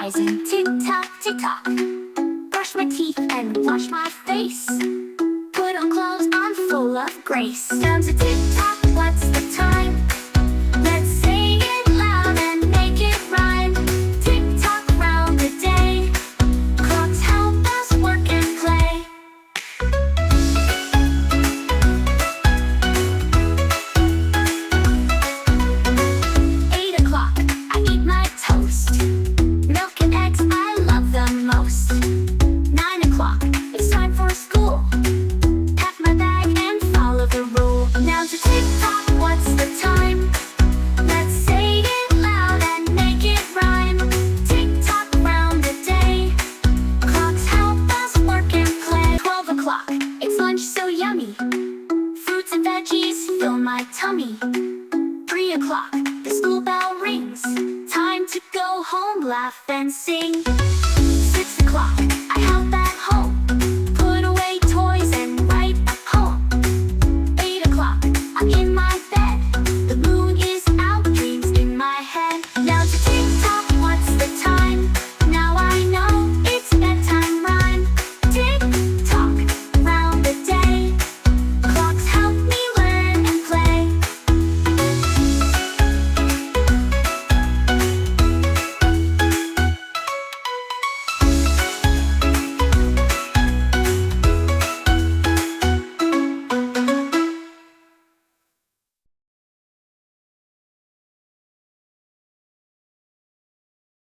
rising. Tick tock, tick tock. Brush my teeth and wash my face. Put on clothes, I'm full of grace. Down to tick tock, what's the time? Let's say it loud and make it rhyme. Tick tock round the day. Clocks help us work and play. 8 o'clock, I eat my toast. Milk and eggs, I love them most. 9 o'clock, it's time for school. Pack my bag and follow the rule. Now to tick tock, what's the time? Let's say it loud and make it rhyme. Tick tock round the day. Clocks help us work and play. 12 o'clock, it's lunch so yummy. Fruits and veggies fill my tummy. 3 o'clock, the school bell rings. Time to go home, laugh and sing.